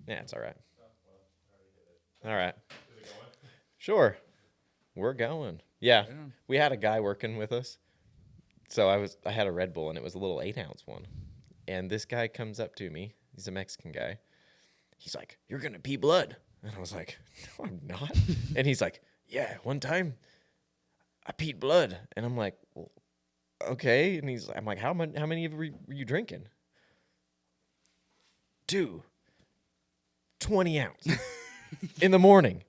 Yeah, it's all right. All right. Sure. We're going. Yeah. Right on. We had a guy working with us. So I had a Red Bull and it was a little 8-ounce one. And this guy comes up to me. He's a Mexican guy. He's like, "You're going to pee blood." And I was like, "No, I'm not." And he's like, "Yeah, one time I peed blood." And I'm like, "Well, okay." And I'm like, how many of were you drinking? 2, 20 ounce in the morning.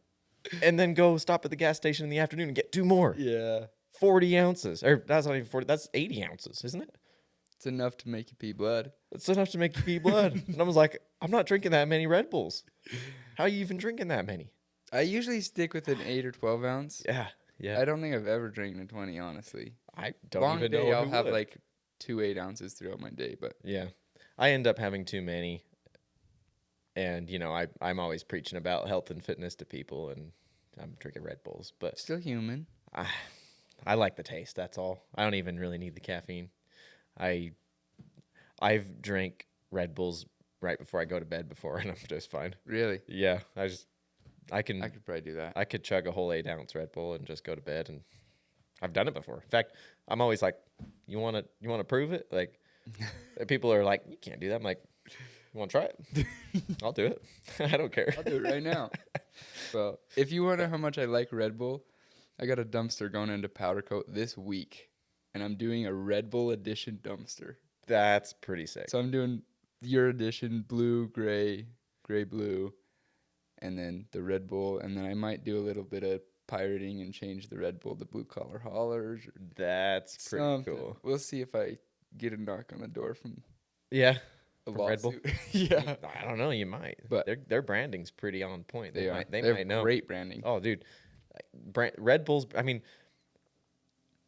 And then go stop at the gas station in the afternoon and get 2 more. Yeah. 40 ounces. Or that's not even 40, that's 80 ounces, isn't it? It's enough to make you pee blood. That's enough to make you pee blood. And I was like, I'm not drinking that many Red Bulls. How are you even drinking that many? I usually stick with an 8 or 12 ounce. Yeah, yeah. I don't think I've ever drank a 20, honestly. I don't Long even day, know I'll who have would. like 2 8-ounces throughout my day, but Yeah. I end up having too many. And, I'm always preaching about health and fitness to people, and I'm drinking Red Bulls. But still human. I like the taste, that's all. I don't even really need the caffeine. I've drank Red Bulls right before I go to bed before, and I'm just fine. Really? Yeah, I I could probably do that. I could chug a whole 8-ounce Red Bull and just go to bed, and I've done it before. In fact, I'm always like, you want to prove it? Like, people are like, you can't do that. I'm like, you want to try it? I'll do it. I don't care. I'll do it right now. Well, if you want to know how much I like Red Bull, I got a dumpster going into Powder Coat this week, and I'm doing a Red Bull edition dumpster. That's pretty sick. So I'm doing your edition, blue, gray, blue, and then the Red Bull, and then I might do a little bit of pirating and change the Red Bull to blue collar haulers. Or That's pretty something. cool. We'll see if I get a knock on the door from Yeah. a From Red Bull? lawsuit. Yeah, I don't know. You might, But- their branding's pretty on point. they are. They They might have know. great branding. Oh, dude, Red Bulls. I mean,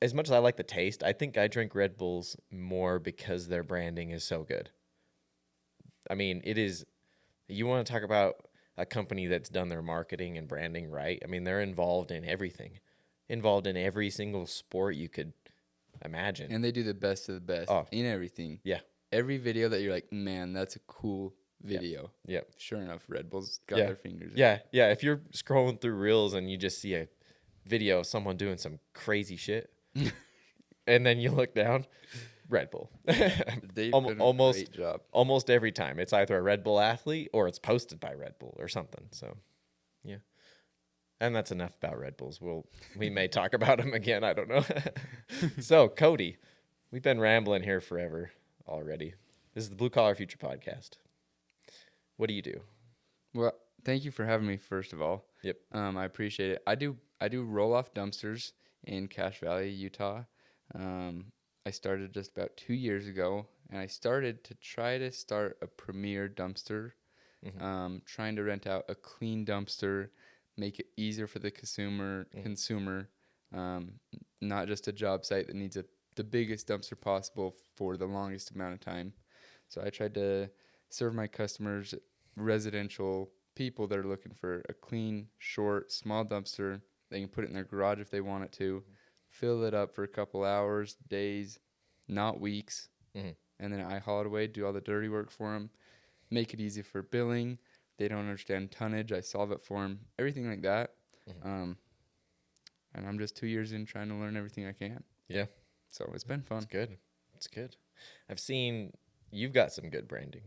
as much as I like the taste, I think I drink Red Bulls more because their branding is so good. I mean, it is. You want to talk about a company that's done their marketing and branding right? I mean, they're involved in everything, involved in every single sport you could imagine. And they do the best of the best in everything. Yeah. Every video that you're like, man, that's a cool video. Yeah. Sure enough, Red Bull's got Yeah. their fingers in it. Yeah, yeah. If you're scrolling through Reels and you just see a video of someone doing some crazy shit, and then you look down, Red Bull. They've done a almost great job. almost every time, it's either a Red Bull athlete or it's posted by Red Bull or something. So, yeah. And that's enough about Red Bulls. We may talk about them again. I don't know. So, Cody, we've been rambling here forever already. This is the Blue Collar Future Podcast. What do you do? Well, thank you for having me, first of all. Yep. I appreciate it. I do roll-off dumpsters in Cache Valley, Utah. I started just about 2 years ago, and I started to try to start a premier dumpster, trying to rent out a clean dumpster, make it easier for the consumer, not just a job site that needs the biggest dumpster possible for the longest amount of time. So I tried to serve my customers, residential people that are looking for a clean, short, small dumpster. They can put it in their garage if they want it to, fill it up for a couple hours, days, not weeks, and then I haul it away, do all the dirty work for them, make it easy for billing. They don't understand tonnage, I solve it for them, everything like that. And I'm just 2 years in trying to learn everything I can. Yeah. So it's been fun. It's good. It's good. I've seen you've got some good branding.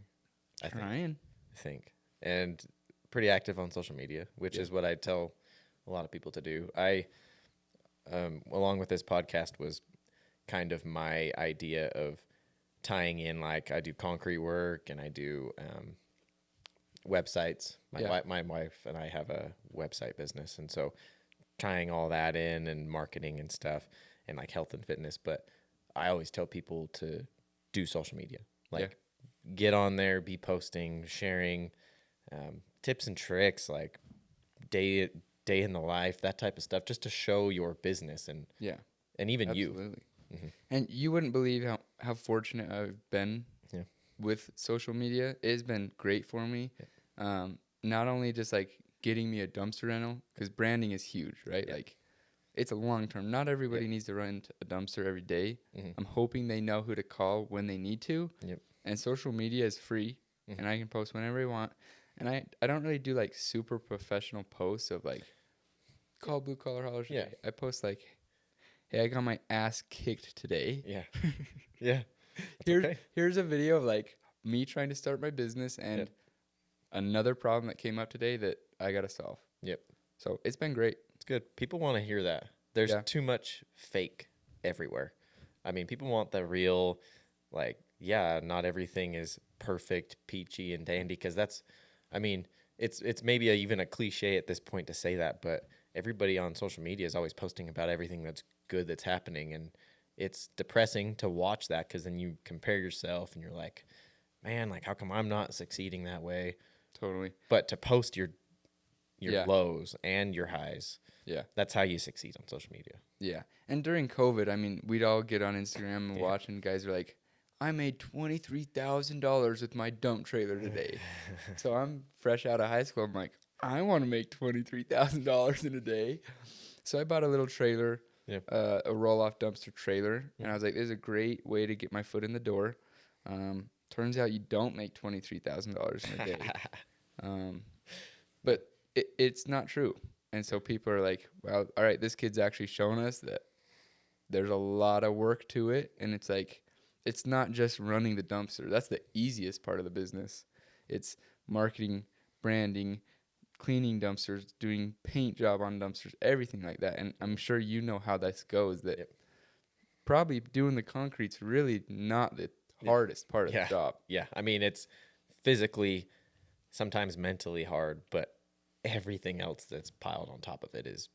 I think. And pretty active on social media, which is what I tell a lot of people to do. I, along with this podcast, was kind of my idea of tying in, like, I do concrete work and I do websites. My wife and I have a website business, and so tying all that in and marketing and stuff and like health and fitness. But I always tell people to do social media, like get on there, be posting, sharing tips and tricks, like day in the life, that type of stuff, just to show your business and even absolutely. you. And you wouldn't believe how fortunate I've been with social media. It has been great for me. Not only just like getting me a dumpster rental, because branding is huge, right? Like it's a long term. Not everybody needs to rent a dumpster every day. I'm hoping they know who to call when they need to. And social media is free, and I can post whenever I want. And I don't really do like super professional posts of like call blue collar haulers Yeah. today. I post like, hey, I got my ass kicked today. Yeah. Yeah. That's Here's okay. here's a video of like me trying to start my business and another problem that came up today that I gotta solve. Yep. So it's been great. It's good. People want to hear that. There's Yeah. too much fake everywhere. I mean, people want the real, like, yeah, not everything is perfect, peachy, and dandy. Because that's, I mean, it's maybe even a cliche at this point to say that, but everybody on social media is always posting about everything that's good that's happening, and it's depressing to watch that because then you compare yourself and you're like, man, like, how come I'm not succeeding that way? Totally. But to post your Yeah. lows and your highs, Yeah. that's how you succeed on social media. Yeah. And during COVID, I mean, we'd all get on Instagram and Yeah. watch, and guys are like, I made $23,000 with my dump trailer today. So I'm fresh out of high school. I'm like, I want to make $23,000 in a day. So I bought a little trailer, Yeah. A roll-off dumpster trailer, Yeah. and I was like, this is a great way to get my foot in the door. Turns out you don't make $23,000 in a day. But it's not true. And so people are like, well, all right, this kid's actually shown us that there's a lot of work to it. And it's like, it's not just running the dumpster. That's the easiest part of the business. It's marketing, branding, cleaning dumpsters, doing paint job on dumpsters, everything like that. And I'm sure you know how this goes, that probably doing the concrete's really not the hardest part of the job. Yeah. I mean, it's physically, sometimes mentally hard, but everything else that's piled on top of it is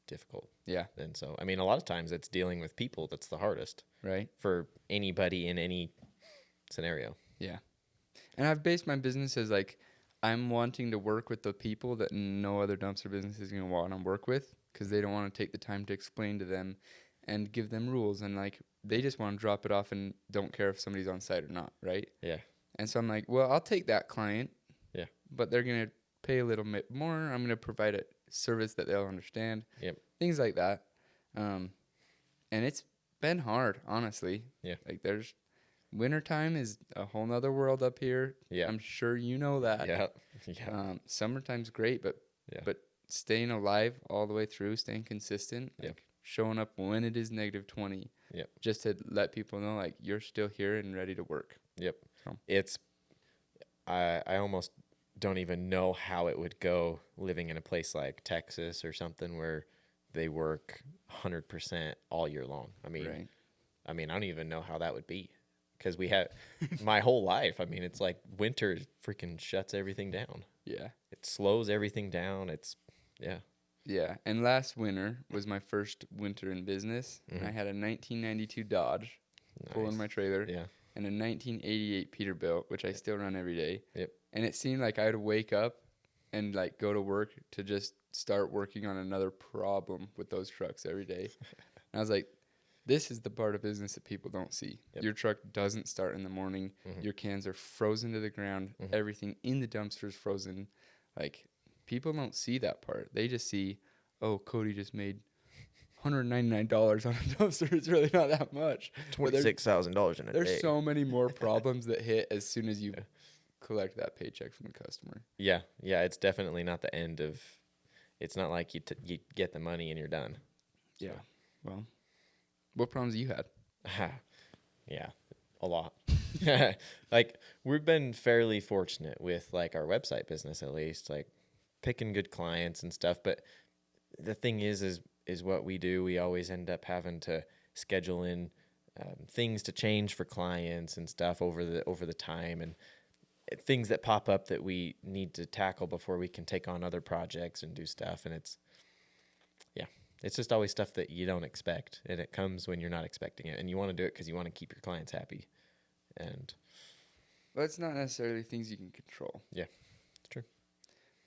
difficult. Yeah. And so, I mean, a lot of times it's dealing with people that's the hardest. Right. For anybody in any scenario. Yeah. And I've based my business as like, I'm wanting to work with the people that no other dumpster business is going to want to work with, because they don't want to take the time to explain to them and give them rules. And like, they just want to drop it off and don't care if somebody's on site or not. Right. Yeah. And so I'm like, well, I'll take that client. Yeah. But they're going to pay a little bit more. I'm going to provide a service that they'll understand. Yep. Things like that. And it's been hard, honestly. Yeah. Like there's wintertime is a whole nother world up here. Yeah. I'm sure you know that. Yeah. Yeah. Summertime's great, but staying alive all the way through, staying consistent, like showing up when it is -20. Yep. Just to let people know like you're still here and ready to work. Yep. So. It's I almost don't even know how it would go living in a place like Texas or something where they work 100% all year long. I mean, right. I don't even know how that would be, because we have my whole life. I mean, it's like winter freaking shuts everything down. Yeah. It slows everything down. It's Yeah. And last winter was my first winter in business. Mm-hmm. I had a 1992 Dodge pulling my trailer. Yeah. And a 1988 Peterbilt, which I still run every day. Yep. And it seemed like I would wake up and like go to work to just start working on another problem with those trucks every day. And I was like, this is the part of business that people don't see. Yep. Your truck doesn't start in the morning. Mm-hmm. Your cans are frozen to the ground. Mm-hmm. Everything in the dumpster is frozen. Like, people don't see that part. They just see, oh, Cody just made $199 on a dumpster. It's really not that much. $26,000 in a day. There's so many more problems that hit as soon as you collect that paycheck from the customer. Yeah. It's definitely not the end of. It's not like you get the money and you're done. Yeah. Well, what problems you had? Yeah, a lot. Like, we've been fairly fortunate with like our website business, at least, like picking good clients and stuff. But the thing is what we do. We always end up having to schedule in things to change for clients and stuff over the time, and things that pop up that we need to tackle before we can take on other projects and do stuff. And it's just always stuff that you don't expect, and it comes when you're not expecting it, and you want to do it because you want to keep your clients happy. And well, it's not necessarily things you can control. Yeah, it's true.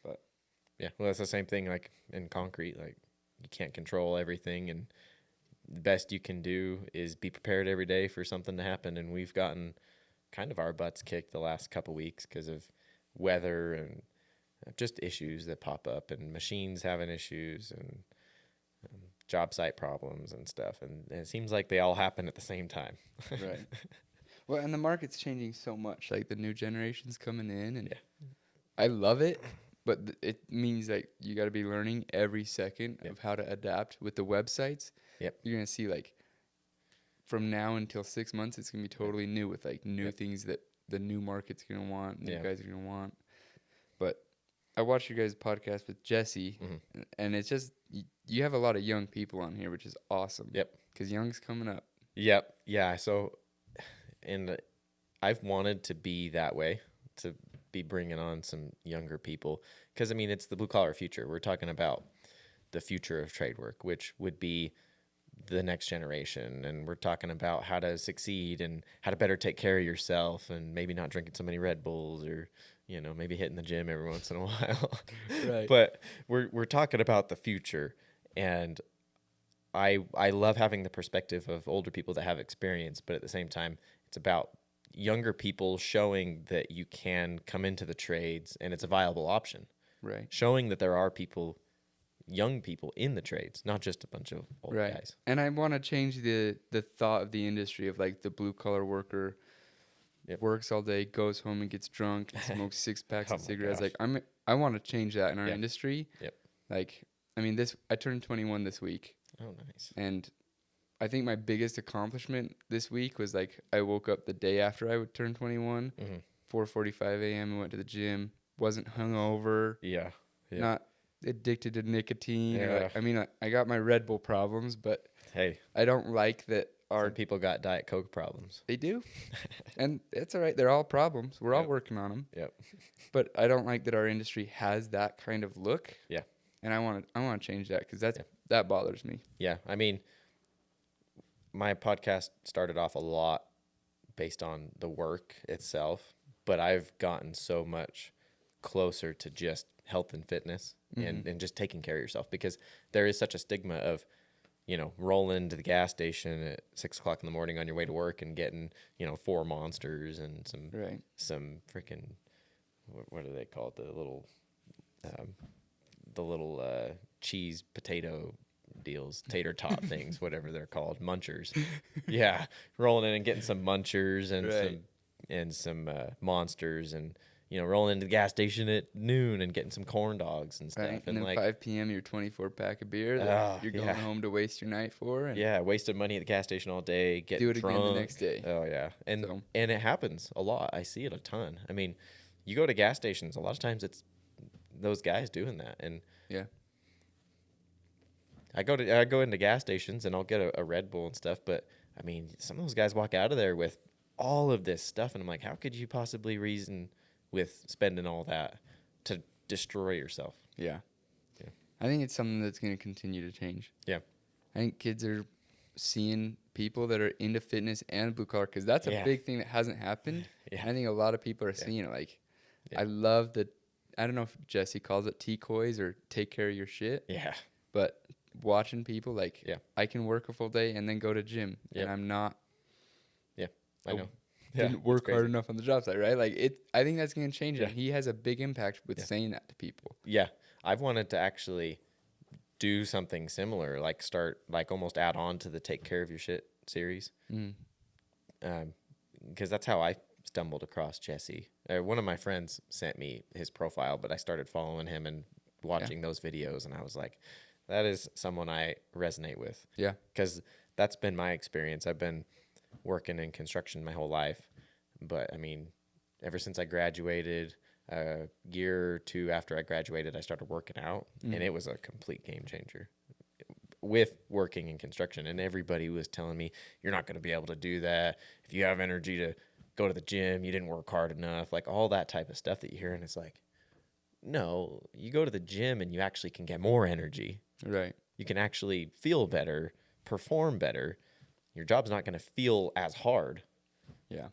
But yeah, well, that's the same thing like in concrete. Like, you can't control everything, and the best you can do is be prepared every day for something to happen. And we've gotten kind of our butts kicked the last couple weeks because of weather and just issues that pop up, and machines having issues, and job site problems and stuff. And it seems like they all happen at the same time. Right. Well, and the market's changing so much. Like, the new generation's coming in, and I love it, but it means that you got to be learning every second Yep. of how to adapt with the websites. Yep. You're gonna see like from now until 6 months, it's gonna be totally new with like new Yep. things that the new market's gonna want, new Yeah. guys are gonna want. But I watched your guys' podcast with Jesse, and it's just you have a lot of young people on here, which is awesome. Yep. Because young's coming up. Yep. Yeah. So, and I've wanted to be that way, to be bringing on some younger people, because I mean, it's the blue collar future. We're talking about the future of trade work, which would be the next generation. And we're talking about how to succeed and how to better take care of yourself, and maybe not drinking so many Red Bulls, or, you know, maybe hitting the gym every once in a while. Right. But we're talking about the future. And I love having the perspective of older people that have experience, but at the same time, it's about younger people showing that you can come into the trades and it's a viable option. Right. Showing that there are people, young people in the trades, not just a bunch of old Right. guys. And I want to change the thought of the industry of like the blue collar worker Yep. works all day, goes home and gets drunk and smokes 6 packs Oh of my cigarettes. gosh. Like I want to change that in our Yep. industry. Yep. Like I mean I turned 21 this week, Oh, nice. and I think my biggest accomplishment this week was like I woke up the day after I would turn 21, 4:45 a.m. and went to the gym. Wasn't hungover, Yeah. Yeah. not addicted to nicotine. Or Yeah. I mean, I got my Red Bull problems, but Hey, I don't like that some our people got Diet Coke problems. they do, and it's all right. They're all problems. We're all Yep. working on them. Yep. But I don't like that our industry has that kind of look. Yeah. And I want to change that because Yeah. that bothers me. Yeah. I mean, my podcast started off a lot based on the work itself, but I've gotten so much closer to just health and fitness and just taking care of yourself, because there is such a stigma of, you know, rolling to the gas station at 6 o'clock in the morning on your way to work and getting, you know, 4 monsters and Right. some freaking, what do they call it? The little cheese potato deals, tater tot things, whatever they're called, munchers. Yeah, rolling in and getting some munchers and Right. some monsters, and, you know, rolling into the gas station at noon and getting some corn dogs and stuff. Right. And then like 5 p.m. your 24-pack of beer that Oh, you're going yeah. home to waste your night for. And yeah, wasted money at the gas station all day, get Do it drunk. again the next day. Oh yeah, and So- and it happens a lot. I see it a ton. I mean, you go to gas stations, a lot of times it's those guys doing that, and Yeah. I go into gas stations and I'll get a Red Bull and stuff, but I mean, some of those guys walk out of there with all of this stuff, and I'm like, how could you possibly reason with spending all that to destroy yourself? Yeah. Yeah. I think it's something that's going to continue to change. Yeah. I think kids are seeing people that are into fitness and blue collar because that's a Yeah. big thing that hasn't happened. Yeah. I think a lot of people are seeing it. Like, Yeah. I love the, I don't know if Jesse calls it T-coys or take care of your shit, Yeah. but watching people like, Yeah. I can work a full day and then go to gym Yep. and I'm not I know. didn't it's work hard crazy. enough on the job site, right? Like I think that's going to change. Yeah. And he has a big impact with Yeah. saying that to people. Yeah, I've wanted to actually do something similar, like start, like almost add on to the Take Care of Your Shit series, Mm. because that's how I stumbled across Jesse. One of my friends sent me his profile, but I started following him and watching those videos, and I was like, that is someone I resonate with. Yeah. Because that's been my experience. I've been working in construction my whole life, but I mean, ever since I graduated, a year or two after I graduated, I started working out, and it was a complete game changer with working in construction. And everybody was telling me, you're not going to be able to do that. If you have energy to go to the gym, you didn't work hard enough, like all that type of stuff that you hear. And it's like, no, you go to the gym and you actually can get more energy. Right. You can actually feel better, perform better. Your job's not going to feel as hard. Yeah.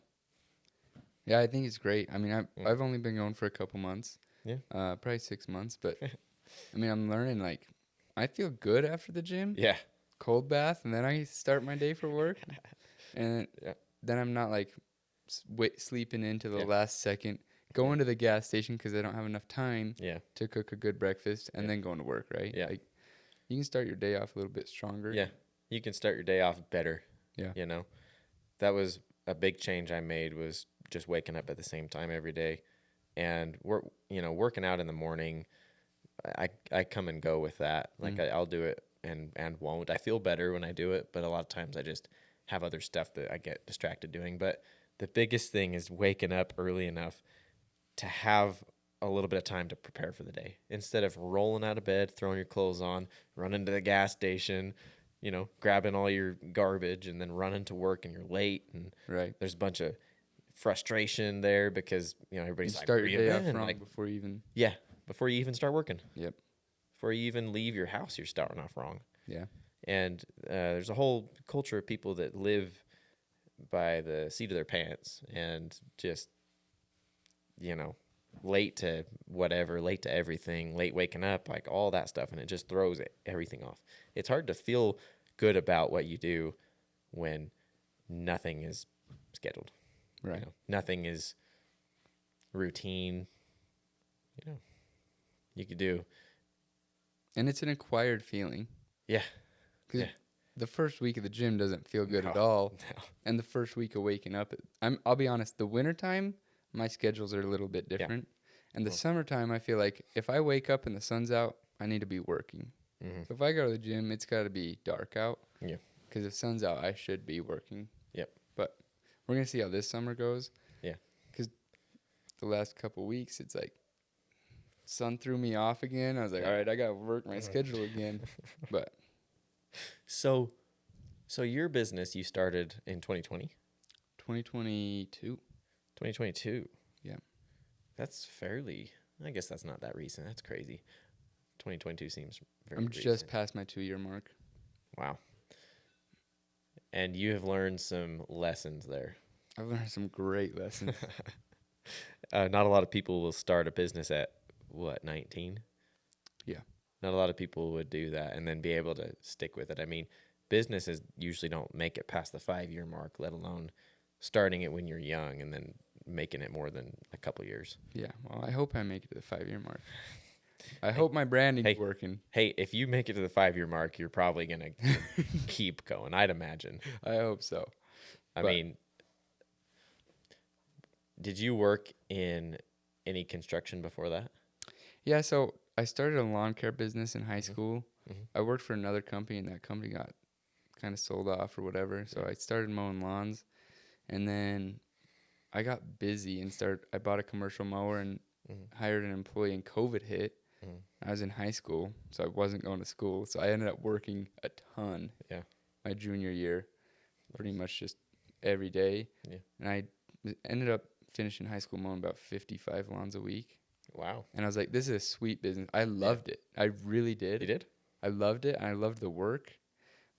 Yeah, I think it's great. I mean, I've only been going for a couple months. Yeah. Probably 6 months, but I mean, I'm learning, like, I feel good after the gym. Yeah. Cold bath, and then I start my day for work. And Yeah. then I'm not, like, sleeping into the Yeah. last second, going to the gas station because I don't have enough time Yeah. to cook a good breakfast, and Yeah. then going to work, right? Yeah. Like, you can start your day off a little bit stronger. Yeah. You can start your day off better. Yeah. You know, that was a big change I made, was just waking up at the same time every day. and working out in the morning, I come and go with that. Like I'll do it and won't. I feel better when I do it, but a lot of times I just have other stuff that I get distracted doing. But the biggest thing is waking up early enough to have a little bit of time to prepare for the day instead of rolling out of bed, throwing your clothes on, running to the gas station, grabbing all your garbage and then running to work and you're late. And Right. there's a bunch of frustration there because, You everybody's like, start "Where your you day off been?" wrong Like, before you even. yeah, before you even start working. Yep. Before you even leave your house, you're starting off wrong. Yeah. And there's a whole culture of people that live by the seat of their pants and just, late to whatever, late to everything, late waking up, like all that stuff. And it just throws everything off. It's hard to feel good about what you do when nothing is scheduled. Right. Nothing is routine. You could do. And it's an acquired feeling. Yeah. Because Yeah. the first week of the gym doesn't feel good at No, all. no. And the first week of waking up, I'll be honest, the wintertime, my schedules are a little bit different. And the summertime, I feel like if I wake up and the sun's out, I need to be working. Mm-hmm. So if I go to the gym, it's got to be dark out. Yeah. Because if sun's out, I should be working. Yep. But we're going to see how this summer goes. Yeah. Because the last couple weeks, it's like sun threw me off again. I was like, all right, I got to work my schedule again. But So your business you started in 2020? 2022. 2022. Yeah. That's I guess that's not that recent. That's crazy. 2022 seems very I'm recent. just past my 2-year mark. Wow. And you have learned some lessons there. I've learned some great lessons. Not a lot of people will start a business at, 19? Yeah. Not a lot of people would do that and then be able to stick with it. I mean, businesses usually don't make it past the 5-year mark, let alone starting it when you're young and then making it more than a couple years. Yeah. Well, I hope I make it to the 5-year mark. I hope my branding's working. Hey, if you make it to the 5-year mark, you're probably going to keep going, I'd imagine. I hope so. I mean, did you work in any construction before that? Yeah, so I started a lawn care business in high school. Mm-hmm. I worked for another company, and that company got kind of sold off or whatever. So I started mowing lawns, and then I got busy and I bought a commercial mower and hired an employee, and COVID hit. I was in high school, so I wasn't going to school. So I ended up working a ton my junior year, pretty much just every day. Yeah. And I ended up finishing high school mowing about 55 lawns a week. Wow. And I was like, this is a sweet business. I loved it. I really did. You did? I loved it, and I loved the work.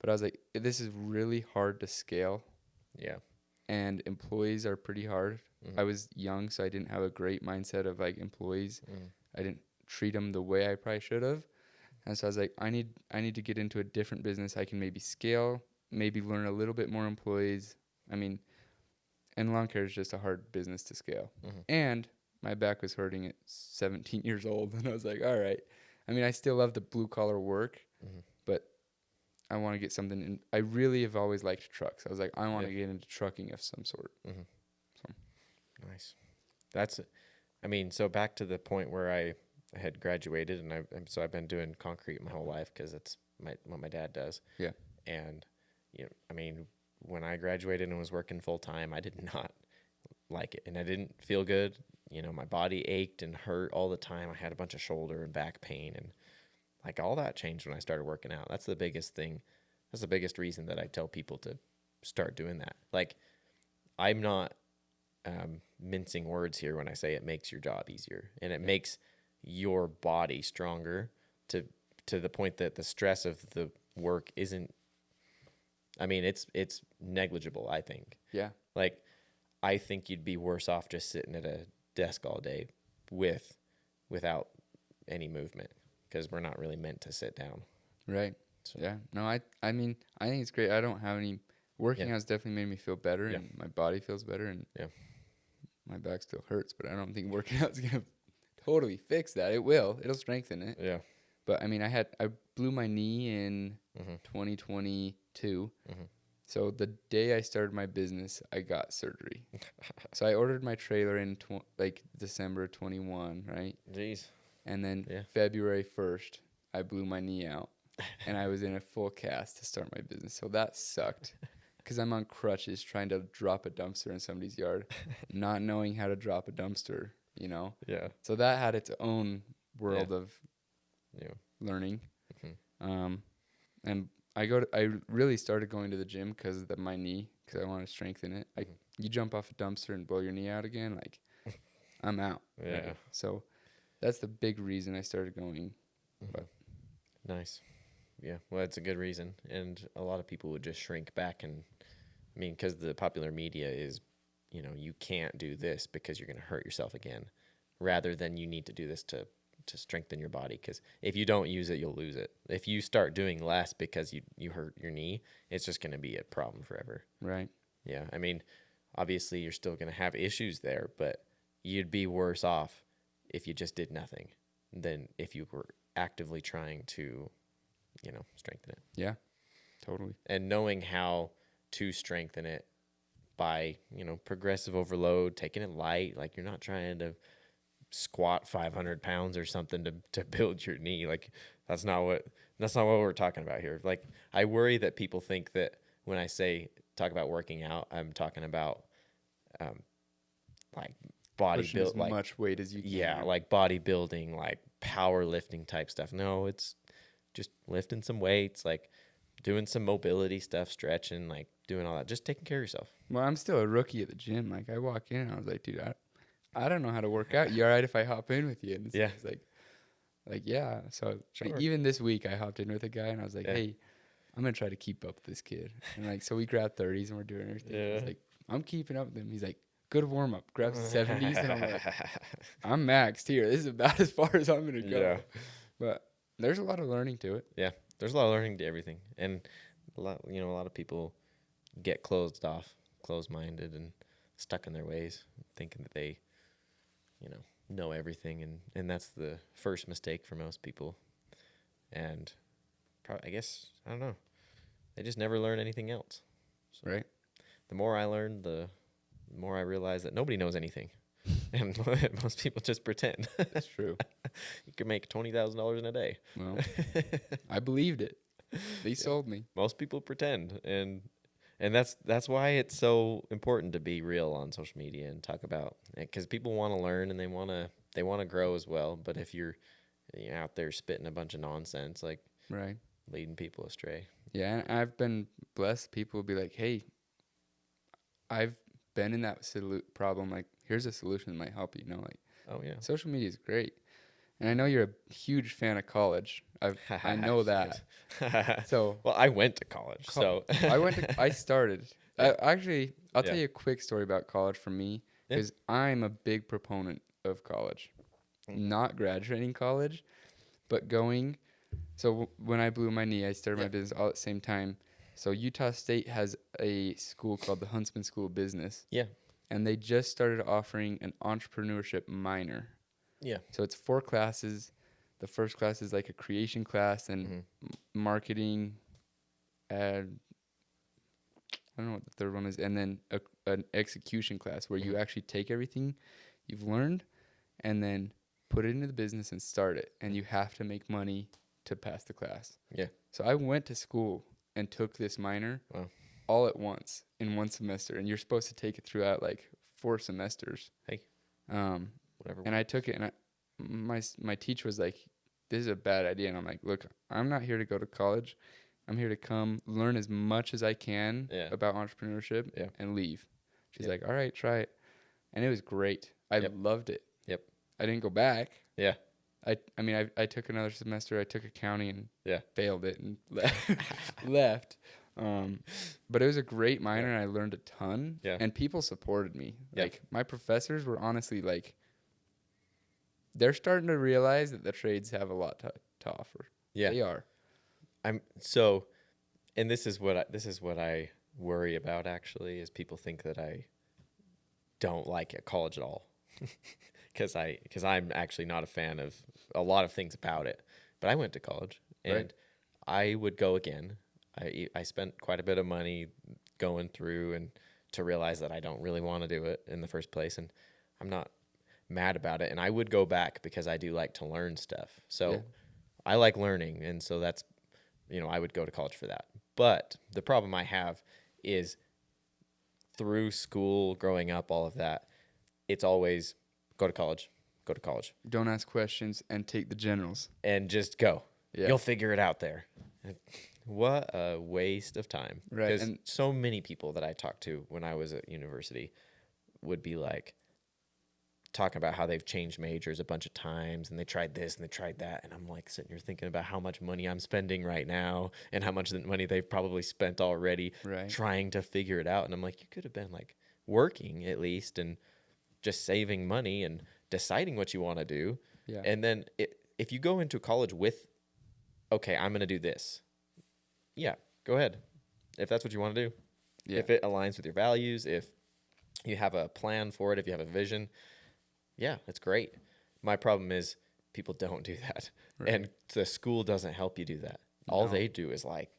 But I was like, this is really hard to scale. Yeah. And employees are pretty hard. I was young, so I didn't have a great mindset of like employees. I didn't treat them the way I probably should have. And so I was like, I need to get into a different business. I can maybe scale, maybe learn a little bit more employees. I mean, and lawn care is just a hard business to scale. And my back was hurting at 17 years old. And I was like, all right. I mean, I still love the blue collar work, but I want to get something in. I really have always liked trucks. I was like, I want to get into trucking of some sort. So. Nice. So back to the point where I had graduated, and so I've been doing concrete my whole life because it's what my dad does. Yeah. And when I graduated and was working full time, I did not like it, and I didn't feel good. My body ached and hurt all the time. I had a bunch of shoulder and back pain, and like all that changed when I started working out. That's the biggest thing. That's the biggest reason that I tell people to start doing that. Like, I'm not mincing words here when I say it makes your job easier, and it makes your body stronger to the point that the stress of the work isn't. I mean, it's negligible, I think. Yeah. Like, I think you'd be worse off just sitting at a desk all day without any movement, because we're not really meant to sit down. Right. So. Yeah. No, I mean, I think it's great. I don't have any working out's definitely made me feel better, and my body feels better, and my back still hurts, but I don't think working out's gonna totally fix that. It will. It'll strengthen it. Yeah. But I mean, I blew my knee in 2022, So the day I started my business, I got surgery. So I ordered my trailer in like December 21, right? Jeez. And then Yeah. February 1st, I blew my knee out, and I was in a full cast to start my business. So that sucked because I'm on crutches trying to drop a dumpster in somebody's yard, not knowing how to drop a dumpster, you know? Yeah. So that had its own world Yeah. of Yeah. learning. Mhm. And I really started going to the gym because of my knee, because I want to strengthen it. Like, you jump off a dumpster and blow your knee out again, like, I'm out. Yeah. Right? So that's the big reason I started going. But Nice. Yeah. Well, it's a good reason. And a lot of people would just shrink back. And I mean, because the popular media is, you can't do this because you're going to hurt yourself again, rather than you need to do this to strengthen your body. Because if you don't use it, you'll lose it. If you start doing less because you hurt your knee, it's just going to be a problem forever. right. Yeah. I mean, obviously, you're still going to have issues there, but you'd be worse off if you just did nothing than if you were actively trying to, strengthen it. Yeah, totally. And knowing how to strengthen it by, progressive overload, taking it light. Like, you're not trying to squat 500 pounds or something to build your knee. Like, that's not what we're talking about here. Like, I worry that people think that when I talk about working out, I'm talking about like Pushing as bodybuilding, like, much weight as you can. yeah, like bodybuilding, like powerlifting type stuff. No, it's just lifting some weights, like doing some mobility stuff, stretching, like doing all that, just taking care of yourself. Well, I'm still a rookie at the gym. Like, I walk in and I was like, dude, I don't know how to work out. You all right if I hop in with you? And Yeah. it's like, yeah. So Sure. like, even this week, I hopped in with a guy and I was like, Yeah. hey, I'm going to try to keep up with this kid. And like, so we grabbed 30s and we're doing everything. I was Yeah. like, I'm keeping up with him. He's like, good warm up. Grabs 70s. And I'm like, I'm maxed here. This is about as far as I'm going to go. Yeah. But there's a lot of learning to it. Yeah, there's a lot of learning to everything, and a lot of people get closed-minded, and stuck in their ways, thinking that they, know everything, and that's the first mistake for most people. And I guess, I don't know, they just never learn anything else. So Right. the more I learn, the more I realize that nobody knows anything, and most people just pretend. That's true. You can make $20,000 in a day. Well, I believed it. They sold me. Most people pretend, and that's why it's so important to be real on social media and talk about it, because people want to learn and they want to grow as well. But if you're out there spitting a bunch of nonsense, like, Right. leading people astray. Yeah, and I've been blessed. People will be like, hey, I've been in that problem. Like, here's a solution that might help you. Like, Oh yeah. social media is great. And I know you're a huge fan of college. I know that. So, well, I went to college, so I started. Yeah. Actually, I'll Yeah. tell you a quick story about college for me, Yeah. because I'm a big proponent of college. Not graduating college, but going. So when I blew my knee, I started my Yeah. business all at the same time. So Utah State has a school called the Huntsman School of Business. Yeah. And they just started offering an entrepreneurship minor. Yeah. So it's 4 classes. The first class is like a creation class and marketing, and I don't know what the third one is, and then an execution class where you actually take everything you've learned and then put it into the business and start it. And you have to make money to pass the class. Yeah. So I went to school and took this minor Wow. all at once in one semester, and you're supposed to take it throughout like 4 semesters. Hey. Whatever. And I took it, and my teacher was like, this is a bad idea. And I'm like, look, I'm not here to go to college. I'm here to come learn as much as I can about entrepreneurship and leave. She's like, all right, try it. And it was great. I loved it. Yep. I didn't go back. Yeah. I mean, I took another semester. I took accounting and failed it and left. But it was a great minor, and I learned a ton. Yeah. And people supported me. Like, my professors were honestly like, they're starting to realize that the trades have a lot to offer. Yeah. They are. And this is what I worry about, actually, is people think that I don't like college at all. Because I'm actually not a fan of a lot of things about it. But I went to college, and I would go again. I spent quite a bit of money going through and to realize that I don't really want to do it in the first place. And I'm not mad about it. And I would go back because I do like to learn stuff. So Yeah. I like learning. And so that's, I would go to college for that. But the problem I have is through school, growing up, all of that, it's always go to college, go to college, Don't ask questions and take the generals. and just go. Yeah. You'll figure it out there. What a waste of time. Right, Because and- so many people that I talked to when I was at university would be like talking about how they've changed majors a bunch of times and they tried this and they tried that. And I'm like sitting here thinking about how much money I'm spending right now and how much money they've probably spent already Right. trying to figure it out. And I'm like, you could have been like working at least and just saving money and deciding what you want to do. Yeah. And then if you go into college with, okay, I'm going to do this. Yeah, go ahead. If that's what you want to do. Yeah. If it aligns with your values, if you have a plan for it, if you have a vision, yeah, that's great. My problem is people don't do that. Right. And the school doesn't help you do that. All No. they do is like,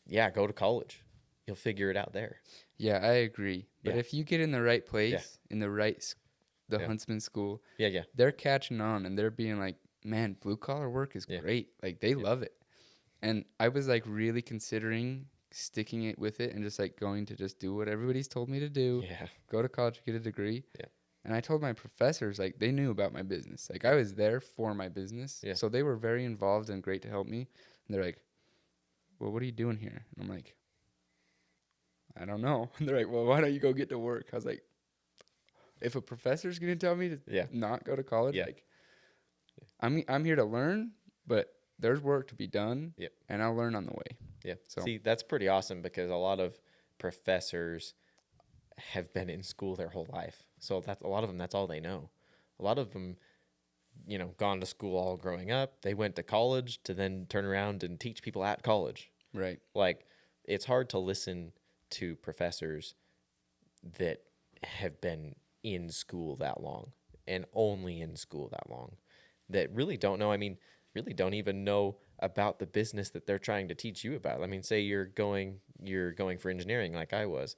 yeah, go to college. You'll figure it out there. Yeah, I agree. But Yeah. if you get in the right place, in the right, the Yeah. Huntsman school, Yeah, yeah. they're catching on and they're being like, man, blue collar work is Yeah. great. Like they love it. And I was like really considering sticking it with it and just like going to just do what everybody's told me to do. Yeah. Go to college, get a degree. Yeah. And I told my professors, like, they knew about my business. Like, I was there for my business. Yeah. So they were very involved and great to help me. And they're like, well, what are you doing here? And I'm like, I don't know. And they're like, well, why don't you go get to work? I was like, if a professor's going to tell me to Yeah. not go to college, Yeah. like, I'm here to learn, but there's work to be done. Yep. And I'll learn on the way. Yeah. So- See, that's pretty awesome because a lot of professors have been in school their whole life. So that's a lot of them, that's all they know. A lot of them, gone to school all growing up. They went to college to then turn around and teach people at college. Right. Like, it's hard to listen to professors that have been in school that long and only in school that long that really don't know. I mean, really don't even know about the business that they're trying to teach you about. I mean, say you're going for engineering like I was.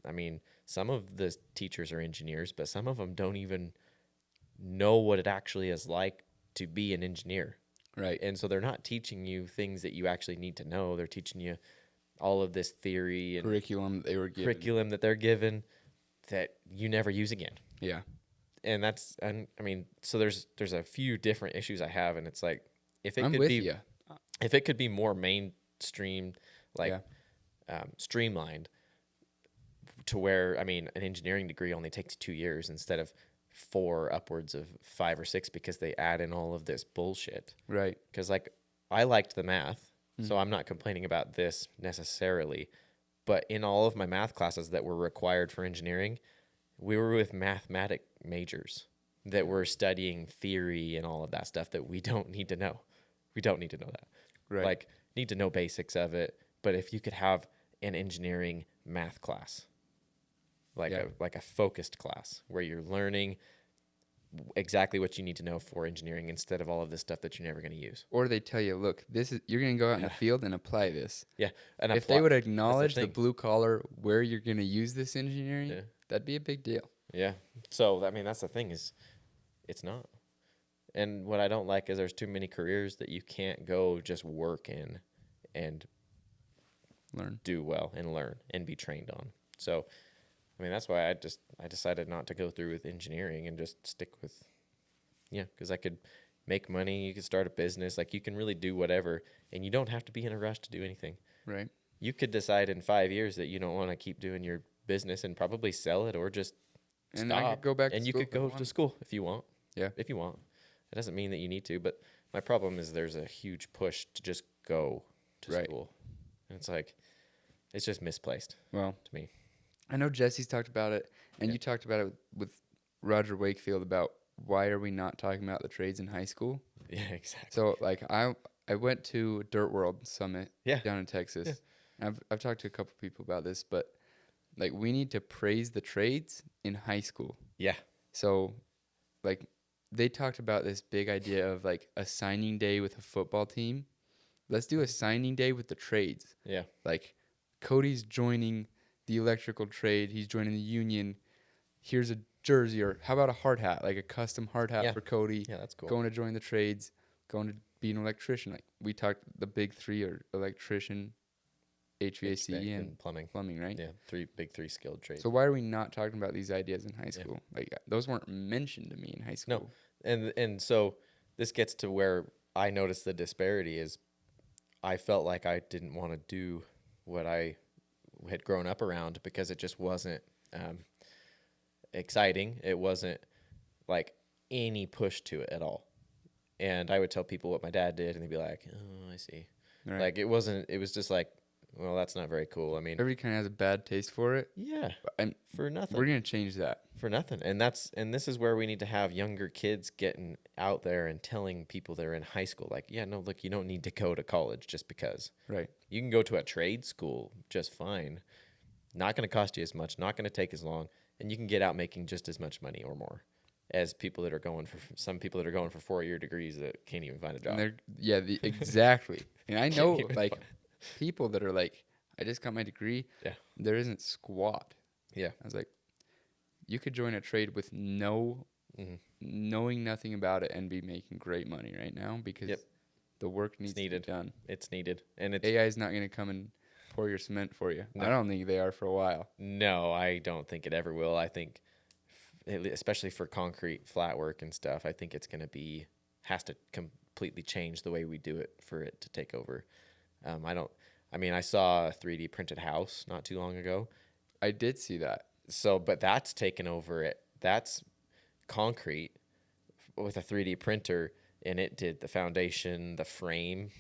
I mean, some of the teachers are engineers, but some of them don't even know what it actually is like to be an engineer. Right. And so they're not teaching you things that you actually need to know. They're teaching you all of this theory and Curriculum that they were given. curriculum that they're given that you never use again. Yeah. And so there's a few different issues I have, and it's like if it I'm could with be you. if it could be more mainstream, like streamlined to where, I mean, an engineering degree only takes 2 years instead of 4, upwards of 5 or 6, because they add in all of this bullshit. Right. Because like I liked the math, so I'm not complaining about this necessarily. But in all of my math classes that were required for engineering, we were with mathematic majors that were studying theory and all of that stuff that we don't need to know. We don't need to know that. Right. Like, need to know basics of it. But if you could have an engineering math class, like a focused class where you're learning exactly what you need to know for engineering instead of all of this stuff that you're never going to use. Or they tell you, look, you're going to go out in the field and apply this. Yeah. And If they would that's acknowledge the thing. blue collar where you're going to use this engineering, Yeah. that'd be a big deal. Yeah. So, I mean, that's the thing is it's not. And what I don't like is there's too many careers that you can't go just work in and Learn. do well and learn and be trained on. So, I mean, that's why I decided not to go through with engineering and just stick with, because I could make money. You could start a business. Like, you can really do whatever, and you don't have to be in a rush to do anything. Right. You could decide in 5 years that you don't want to keep doing your business and probably sell it or just And stop. I could go back to and you school could if I go wanted. to school if you want. Yeah. If you want. It doesn't mean that you need to, but my problem is there's a huge push to just go to Right. school. And it's like, it's just misplaced Well, to me. I know Jesse's talked about it, and you talked about it with Roger Wakefield about why are we not talking about the trades in high school? Yeah, exactly. So, like, I went to Dirt World Summit down in Texas. Yeah. I've talked to a couple people about this, but, like, we need to praise the trades in high school. Yeah. So, like, they talked about this big idea of, like, a signing day with a football team. let's do a signing day with the trades. Yeah. Like, Cody's joining the electrical trade. He's joining the union. Here's a jersey, or how about a hard hat, like a custom hard hat Yeah. for Cody. Yeah, that's cool. Going to join the trades, going to be an electrician. Like we talked, the big three are electrician, HVAC, and plumbing. plumbing, right? Yeah, three skilled trades. So why are we not talking about these ideas in high school? Like those weren't mentioned to me in high school. No, and so this gets to where I noticed the disparity is I felt like I didn't want to do what I had grown up around because it just wasn't exciting. It wasn't like any push to it at all. And I would tell people what my dad did, and they'd be like, "Oh, I see." Right. Like it wasn't. It was just like, well, that's not very cool. I mean, Everybody kind of has a bad taste for it. yeah, And for nothing. we're gonna change that. For nothing. And this is where we need to have younger kids getting out there and telling people they're in high school, like, yeah, no, look, you don't need to go to college just because. Right. You can go to a trade school just fine. Not going to cost you as much, not going to take as long, and you can get out making just as much money or more as people that are going for some people that are going for 4-year degrees that can't even find a job. And exactly. And I know even like people that are like, I just got my degree. Yeah. There isn't squat. Yeah. I was like, you could join a trade with knowing nothing about it and be making great money right now because the work needs to be done. It's needed. And it's AI is not going to come and pour your cement for you. No. I don't think they are for a while. No, I don't think it ever will. I think, especially for concrete flat work and stuff, I think it's going to has to completely change the way we do it for it to take over. I saw a 3D printed house not too long ago. I did see that. So, but that's taken over it. That's concrete with a 3D printer, and it did the foundation, the frame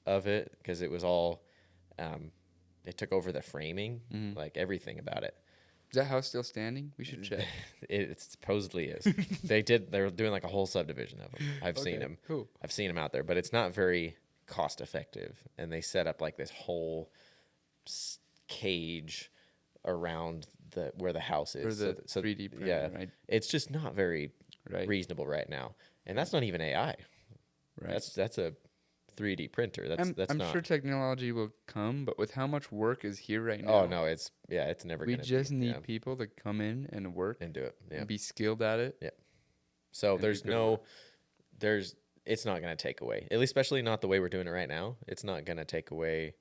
of it, because it was all, it took over the framing, like everything about it. Is that house still standing? We should check. It supposedly is. They were doing like a whole subdivision of them. I've seen them. Cool. I've seen them out there, but it's not very cost effective. And they set up like this whole cage around where the house is. For the 3D printer, right? It's just not very reasonable right now. And that's not even AI. Right. That's a 3D printer. I'm not. Sure technology will come, but with how much work is here right now. Oh no, it's never we gonna just need people to come in and work and do it. Yeah. And be skilled at it. Yeah. So it's not going to take away, at least especially not the way we're doing it right now. It's not going to take away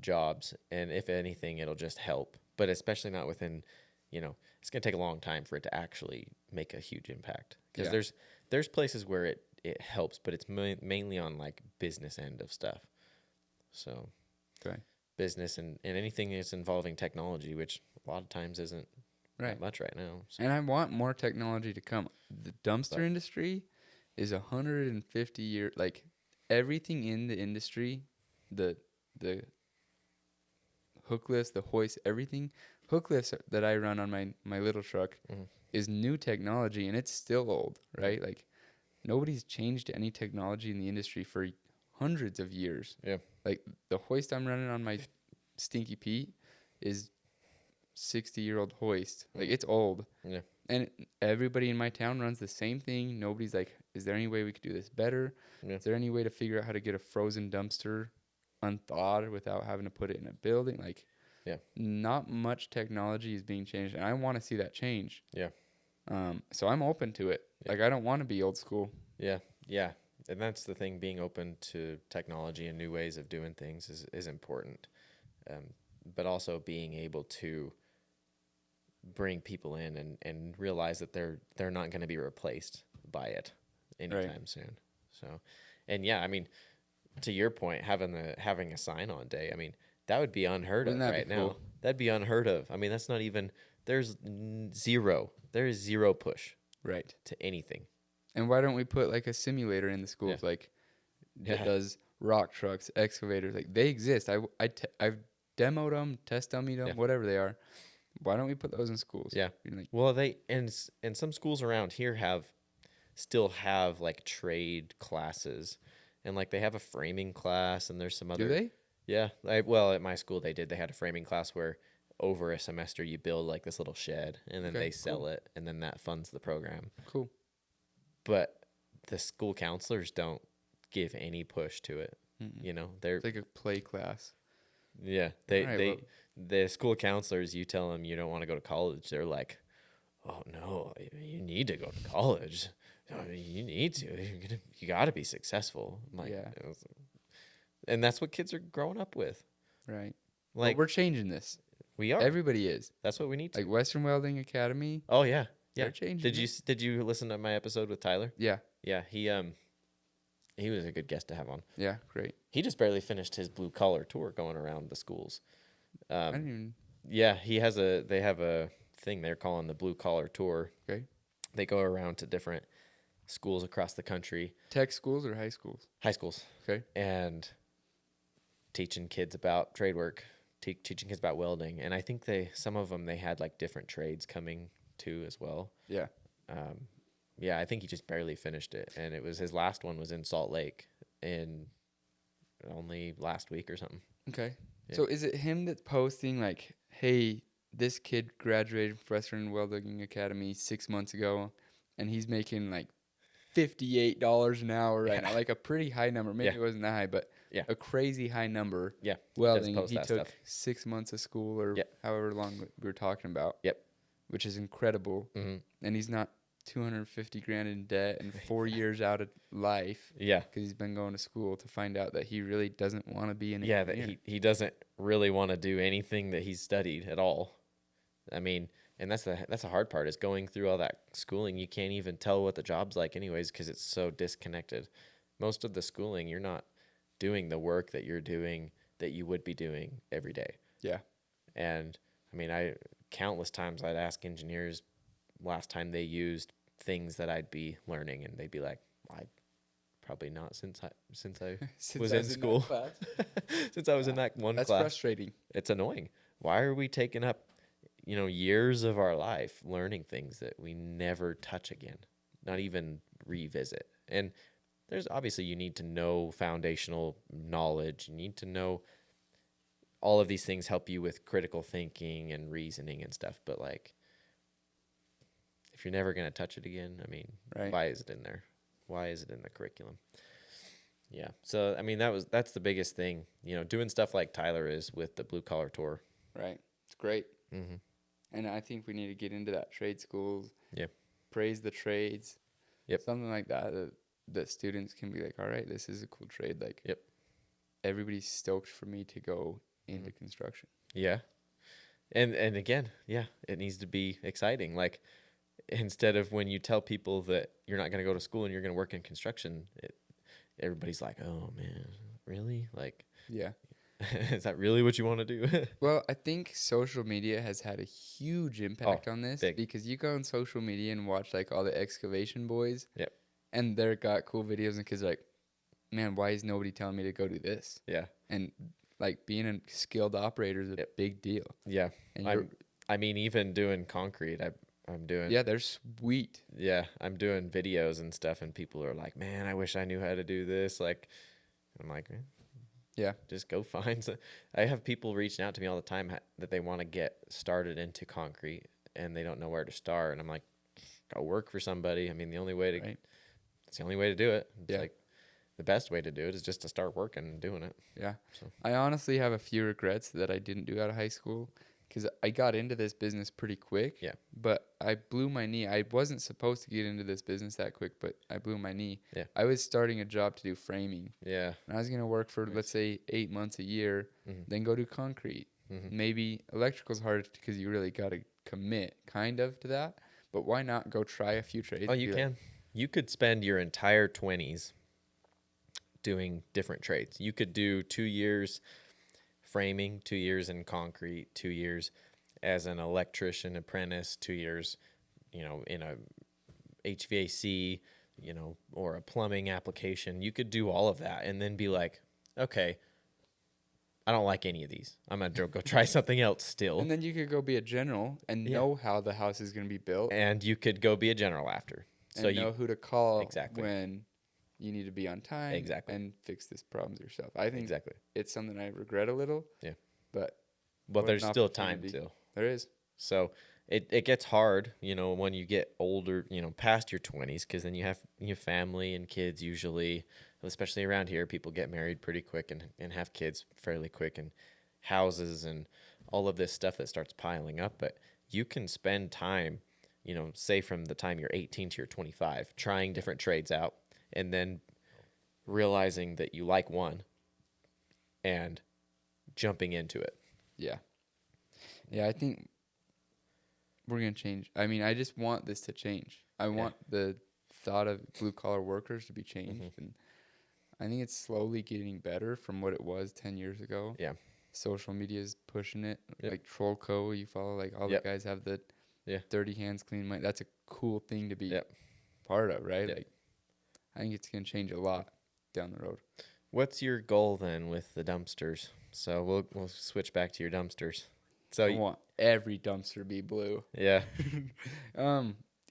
jobs, and if anything, it'll just help. But especially not within, it's going to take a long time for it to actually make a huge impact. Because there's places where it helps, but it's mainly on like business end of stuff. So business and anything that's involving technology, which a lot of times isn't that much right now. So. And I want more technology to come. The dumpster industry is 150 years, like everything in the industry, the hook lifts, the hoist, everything. Hook lifts that I run on my little truck is new technology, and it's still old, right? Like nobody's changed any technology in the industry for hundreds of years. Yeah. Like the hoist I'm running on my Stinky Pete is 60-year-old hoist. Like it's old. Yeah. And everybody in my town runs the same thing. Nobody's like, is there any way we could do this better? Yeah. Is there any way to figure out how to get a frozen dumpster unthawed without having to put it in a building? Like, not much technology is being changed, and I want to see that change. Yeah. So I'm open to it. Yeah. Like, I don't want to be old school. Yeah. Yeah. And that's the thing, being open to technology and new ways of doing things is important. But also being able to bring people in and realize that they're not going to be replaced by it anytime soon. So, and yeah, I mean, to your point, having a sign-on day, I mean, that would be unheard of right now. That'd be unheard of. I mean, that's not even, there is zero push to anything. And why don't we put like a simulator in the schools, like that does rock trucks, excavators, like they exist. I've demoed them, test dummied them, whatever they are. Why don't we put those in schools? Yeah. Like, well, and some schools around here still have like trade classes, and like they have a framing class, and there's some other. Do they? Yeah. Well, at my school they did. They had a framing class where over a semester you build like this little shed, and then they sell it, and then that funds the program. Cool. But the school counselors don't give any push to it. Mm-mm. You know, they're It's like a play class. yeah. All right, They the school counselors. You tell them you don't want to go to college. They're like, oh no, you need to go to college. You need to. You got to be successful. I'm like, yeah, and that's what kids are growing up with. right. But Like we're changing this. we are. Everybody is. That's what we need to. Like Western Welding Academy, Oh yeah, yeah. they're changing. Did you listen to my episode with Tyler? Yeah, Yeah, he was a good guest to have on. yeah, great. He just barely finished his blue collar tour going around the schools. I didn't even. Yeah, they have a thing they're calling the blue collar tour. Okay. They go around to different schools across the country, Tech schools or high schools? high schools, Okay. and teaching kids about trade work, teaching kids about welding. And I think some of them they had like different trades coming too as well. Yeah. Yeah, I think he just barely finished it, and it was his last one was in Salt Lake in only last week or something. Okay. Yeah. So is it him that's posting like, hey, this kid graduated from Western Welding Academy 6 months ago, and he's making like $58 an hour right now, like a pretty high number. Maybe it wasn't that high, but a crazy high number. Yeah. Welding. Post He that took stuff. 6 months of school or Yep. however long we were talking about. Yep. Which is incredible. Mm-hmm. And he's not 250 grand in debt and 4 years out of life. Yeah. Because he's been going to school to find out that he really doesn't want to be an Yeah, engineer. that he doesn't really want to do anything that he's studied at all. I mean, and that's the hard part is going through all that schooling. You can't even tell what the job's like anyways because it's so disconnected. Most of the schooling, you're not doing the work that you're doing that you would be doing every day. Yeah. And I mean, countless times I'd ask engineers last time they used things that I'd be learning, and they'd be like, well, probably not since I was in school. Since I was in that one That's class. frustrating. It's annoying. Why are we taking up, years of our life learning things that we never touch again, not even revisit? And there's obviously you need to know foundational knowledge. You need to know all of these things help you with critical thinking and reasoning and stuff. But like, if you're never going to touch it again, I mean, Right. why is it in there? Why is it in the curriculum? Yeah. So, I mean, that's the biggest thing, doing stuff like Tyler is with the blue collar tour. Right. It's great. Mm-hmm. And I think we need to get into that trade schools. Yep. Praise the trades. Yep. Something like that students can be like, all right, this is a cool trade. Like, Yep. Everybody's stoked for me to go into construction. Yeah. And again, yeah, it needs to be exciting. Like, instead of when you tell people that you're not going to go to school and you're going to work in construction, everybody's like, oh man, really? Like, Yeah. is that really what you want to do? Well, I think social media has had a huge impact on this big. because you go on social media and watch like all the excavation boys. Yep. And they're got cool videos and kids are like, man, why is nobody telling me to go do this? Yeah. And like being a skilled operator is a big deal. Yeah. And I mean, even doing concrete, I'm doing. yeah, they're sweet. Yeah. I'm doing videos and stuff, and people are like, man, I wish I knew how to do this. Like, I'm like, Yeah. just go find some. I have people reaching out to me all the time that they want to get started into concrete and they don't know where to start. And I'm like, go work for somebody. I mean, it's the only way to do it. It's like the best way to do it is just to start working and doing it. Yeah. So. I honestly have a few regrets that I didn't do out of high school because I got into this business pretty quick. Yeah. But I blew my knee. I wasn't supposed to get into this business that quick, but I blew my knee. Yeah. I was starting a job to do framing. Yeah. And I was going to work for, let's say, 8 months a year, then go do concrete. Maybe electrical's hard because you really got to commit kind of to that. But why not go try a few trades? Oh, you can. You could spend your entire 20s doing different trades. You could do 2 years framing, 2 years in concrete, 2 years as an electrician apprentice, 2 years, in a HVAC, or a plumbing application. You could do all of that and then be like, okay, I don't like any of these. I'm going to go try something else still. And then you could go be a general and know how the house is going to be built. And you could go be a general after. And so know who to call when you need to be on time and fix this problems yourself. I think it's something I regret a little. Yeah. But there's still time still. There is. So, it gets hard, when you get older, past your 20s, because then you have your family and kids usually, especially around here, people get married pretty quick and have kids fairly quick, and houses and all of this stuff that starts piling up. But you can spend time, say from the time you're 18 to you're 25, trying different trades out, and then realizing that you like one and jumping into it. Yeah. Yeah, I think we're going to change. I mean, I just want this to change. I want the thought of blue collar workers to be changed. And I think it's slowly getting better from what it was 10 years ago. Yeah. Social media is pushing it. Yep. Like Troll Co. You follow, like all the guys have the dirty hands, clean mind. That's a cool thing to be part of, right? Like, I think it's going to change a lot down the road. What's your goal then with the dumpsters? So we'll switch back to your dumpsters. So I want every dumpster to be blue. Yeah.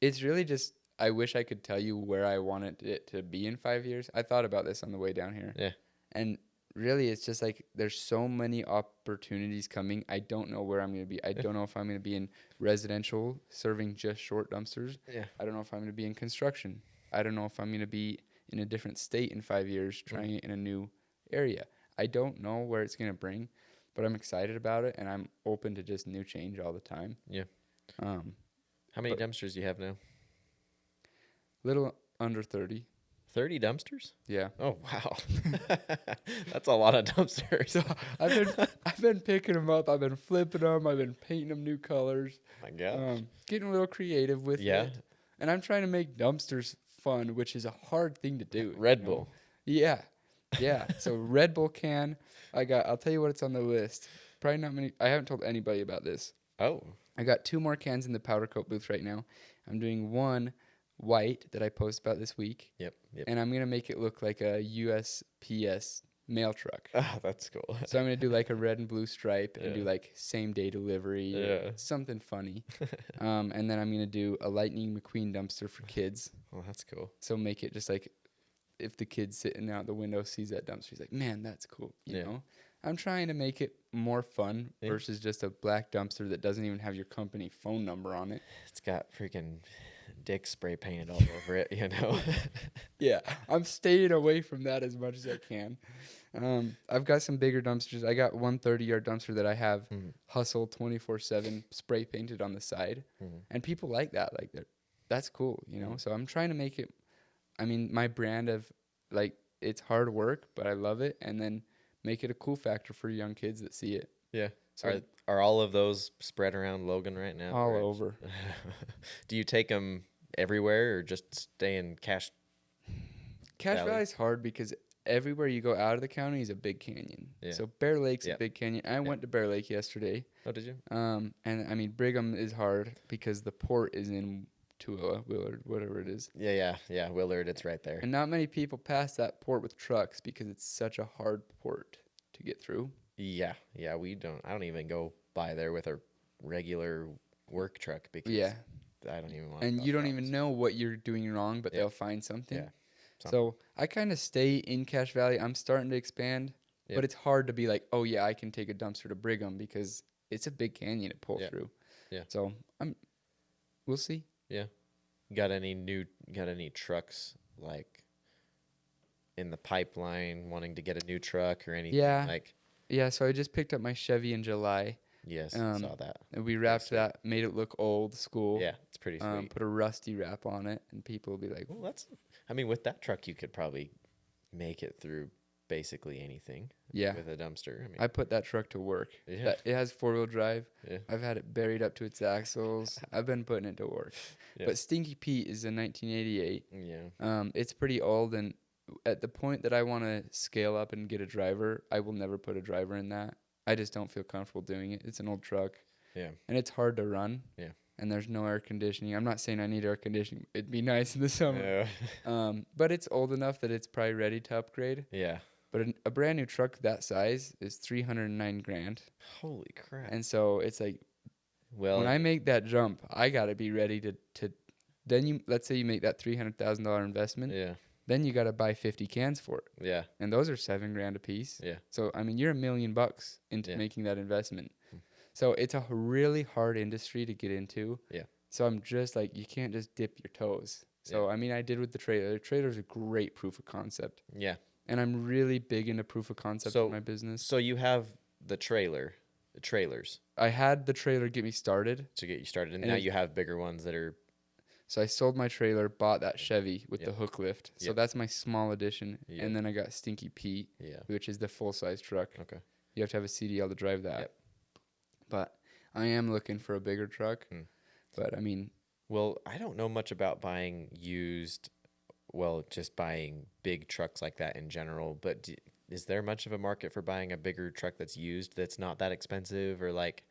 It's really just, I wish I could tell you where I wanted it to be in 5 years. I thought about this on the way down here. Yeah. And really, it's just like there's so many opportunities coming. I don't know where I'm going to be. I don't know if I'm going to be in residential serving just short dumpsters. Yeah. I don't know if I'm going to be in construction. I don't know if I'm going to be in a different state in 5 years trying it in a new area. I don't know where it's going to bring, but I'm excited about it, and I'm open to just new change all the time. Yeah. How many dumpsters do you have now? Little under 30. 30 dumpsters? Yeah. Oh, wow. That's a lot of dumpsters. So I've been picking them up. I've been flipping them. I've been painting them new colors. My gosh. Getting a little creative with it. And I'm trying to make dumpsters fun, which is a hard thing to do. Red Bull. Yeah. Yeah. So Red Bull can. I'll tell you what it's on the list. Probably not many. I haven't told anybody about this. Oh. I got 2 more cans in the powder coat booth right now. I'm doing one white that I post about this week. Yep. And I'm going to make it look like a USPS mail truck. Oh, that's cool. So I'm going to do like a red and blue stripe and do like same day delivery. Something funny. And then I'm going to do a Lightning McQueen dumpster for kids. Oh, that's cool. So make it just like if the kid sitting out the window sees that dumpster, he's like, man, that's cool. You know? I'm trying to make it more fun versus just a black dumpster that doesn't even have your company phone number on it. It's got freaking dick spray painted all over it, Yeah, I'm staying away from that as much as I can. I've got some bigger dumpsters. I got one 30-yard dumpster that I have Hustle 24/7 spray painted on the side. And people like that. Like, that's cool, So I'm trying to make it, my brand of, like, it's hard work, but I love it. And then make it a cool factor for young kids that see it. Yeah. So are all of those spread around Logan right now? All over. Do you take them everywhere or just stay in Cache Valley's hard because everywhere you go out of the county is a big canyon. Yeah. So Bear Lake's a big canyon. I went to Bear Lake yesterday. Oh, did you? And Brigham is hard because the port is in Tooele, Willard, whatever it is. Yeah, Willard, it's right there. And not many people pass that port with trucks because it's such a hard port to get through. Yeah, I don't even go by there with a regular work truck because I don't even want. And you don't even know what you're doing wrong, but they'll find something. Yeah. So I kind of stay in Cache Valley. I'm starting to expand, but it's hard to be like, oh yeah, I can take a dumpster to Brigham because it's a big canyon to pull through. Yeah. So we'll see. Yeah. Got any trucks like in the pipeline wanting to get a new truck or anything? Yeah, so I just picked up my Chevy in July. Yes, I saw that. And we wrapped that, made it look old school. Yeah, it's pretty sweet. Put a rusty wrap on it, and people will be like, well, with that truck, you could probably make it through basically anything. Yeah. With a dumpster. I put that truck to work. Yeah. It has 4-wheel drive. Yeah. I've had it buried up to its axles. I've been putting it to work. Yeah. But Stinky Pete is a 1988. Yeah. It's pretty old, and at the point that I want to scale up and get a driver, I will never put a driver in that. I just don't feel comfortable doing it. It's an old truck. Yeah. And it's hard to run. Yeah. And there's no air conditioning. I'm not saying I need air conditioning. It'd be nice in the summer. Yeah. But it's old enough that it's probably ready to upgrade. Yeah. But a brand new truck that size is $309,000. Holy crap. And so it's like, when I make that jump, I got to be ready to then let's say you make that $300,000 investment. Yeah. Then you got to buy 50 cans for it. Yeah. And those are $7,000 a piece. Yeah. So, you're $1 million into making that investment. So it's a really hard industry to get into. Yeah. So I'm just like, you can't just dip your toes. So, Yeah. I mean, I did with the trailer. The trailer is a great proof of concept. Yeah. And I'm really big into proof of concept in So my business. so you have the trailers I had the trailer get me started. to get you started, and And now it- you have bigger ones that are So I sold my trailer, bought that Chevy with the Yep. hook lift. So Yep. that's my small edition. Yep. And then I got Stinky Pete, yeah. which is the full-size truck. Okay. You have to have a CDL to drive that. Yep. But I am looking for a bigger truck. Hmm. But, I mean, Well, I don't know much about buying used, well, just buying big trucks like that in general, but is there much of a market for buying a bigger truck that's used that's not that expensive, or like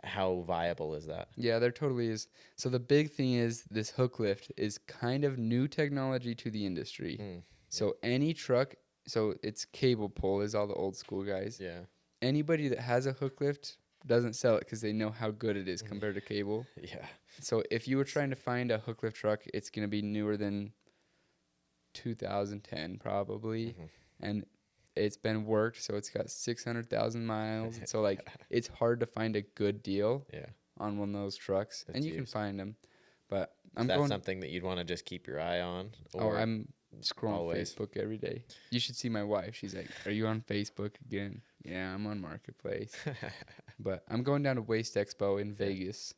how viable is that? yeah, there totally is. So the big thing is this hook lift is kind of new technology to the industry. Mm. So any truck, so it's cable pull is all the old school guys. Yeah. Anybody that has a hook lift doesn't sell it because they know how good it is compared to cable. Yeah. So if you were trying to find a hook lift truck, it's going to be newer than 2010 probably. Mhm. And it's been worked, so it's got 600,000 miles. And so like it's hard to find a good deal Yeah. on one of those trucks, That's and you can used. find them. But Is I'm that going. something that you'd want to just keep your eye on? Oh, I'm scrolling always? Facebook every day. You should see my wife. She's like, "Are you on Facebook again?" Yeah, I'm on Marketplace. But I'm going down to Waste Expo in Vegas.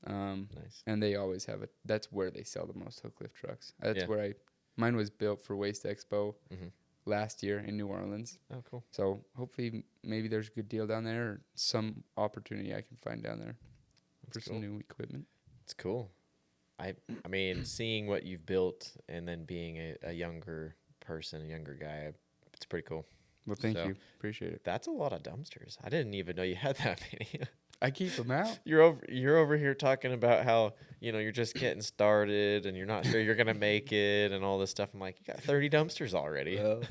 Nice. And they always have it. That's where they sell the most hook lift trucks. That's Yeah. where mine was built for Waste Expo Mm-hmm. last year in New Orleans. Oh, cool. So hopefully maybe there's a good deal down there or some opportunity I can find down there for That's some cool. new equipment. It's cool. I mean, seeing what you've built and then being a younger person, a younger guy, it's pretty cool. Well, thank So- you. Appreciate it. That's a lot of dumpsters. I didn't even know you had that many. I keep them out. You're over here talking about how, you're just getting started and you're not sure you're gonna make it and all this stuff. I'm like, you got 30 dumpsters already. Well,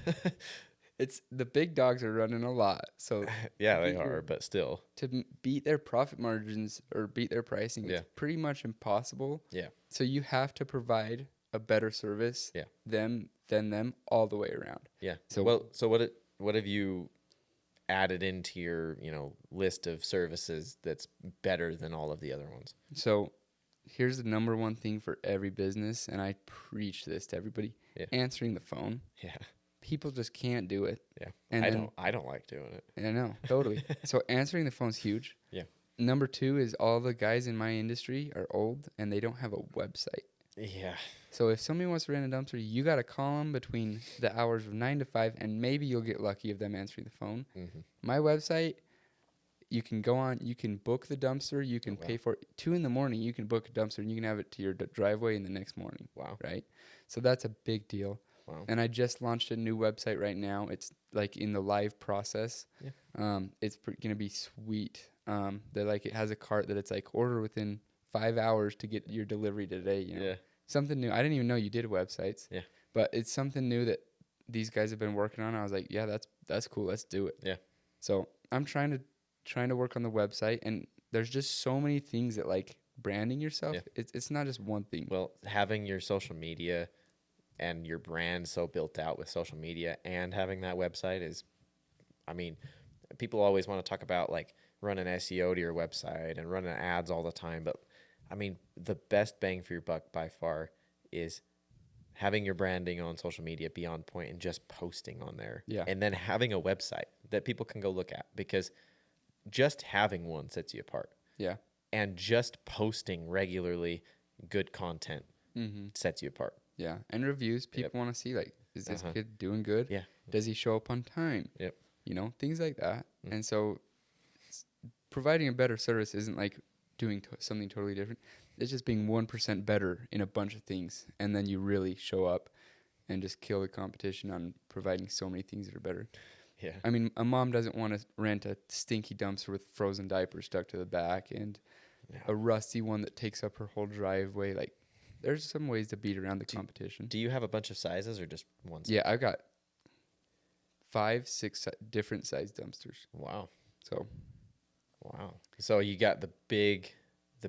it's the big dogs are running a lot. So Yeah, they beat are, your- but still. to beat their profit margins or beat their pricing, Yeah. it's pretty much impossible. Yeah. So you have to provide a better service Yeah. than them all the way around. Yeah. So- So what have you added into your, list of services that's better than all of the other ones? So here's the number one thing for every business, and I preach this to everybody. Yeah. Answering the phone. Yeah. People just can't do it. Yeah. And I then- don't like doing it. I know, totally. So answering the phone's huge. Yeah. Number two is all the guys in my industry are old and they don't have a website. Yeah. So if somebody wants to rent a dumpster, you got to call them between the hours of 9 to 5, and maybe you'll get lucky of them answering the phone. Mm-hmm. My website, you can go on, you can book the dumpster, you can Oh, wow. pay for it. 2 in the morning, you can book a dumpster, and you can have it to your driveway in the next morning, Wow. right? So that's a big deal. Wow. And I just launched a new website right now. It's like in the live process. Yeah. It's going to be sweet. That like it has a cart that it's like order within 5 hours to get your delivery today. Yeah. Something new. I didn't even know you did websites. Yeah. But it's something new that these guys have been working on. I was like, yeah, that's cool. Let's do it. Yeah. So I'm trying to work on the website, and there's just so many things that like branding yourself. Yeah. It's not just one thing. Well, having your social media and your brand so built out with social media and having that website is, I mean, people always want to talk about like running SEO to your website and running ads all the time. But I mean, the best bang for your buck by far is having your branding on social media be on point and just posting on there. Yeah. And then having a website that people can go look at, because just having one sets you apart. Yeah. And just posting regularly good content Mm-hmm. sets you apart. Yeah. And reviews. People want to see like, is this Uh-huh. kid doing good? Yeah. Does he show up on time? Yep. Things like that. Mm. And so providing a better service isn't like doing something totally different. It's just being 1% better in a bunch of things. And then you really show up and just kill the competition on providing so many things that are better. Yeah. I mean, a mom doesn't want to rent a stinky dumpster with frozen diapers stuck to the back and Yeah. a rusty one that takes up her whole driveway. Like, there's some ways to beat around the competition. Do you have a bunch of sizes or just one size? Yeah, I've got 5, 6 different size dumpsters. Wow. So Wow. So you got the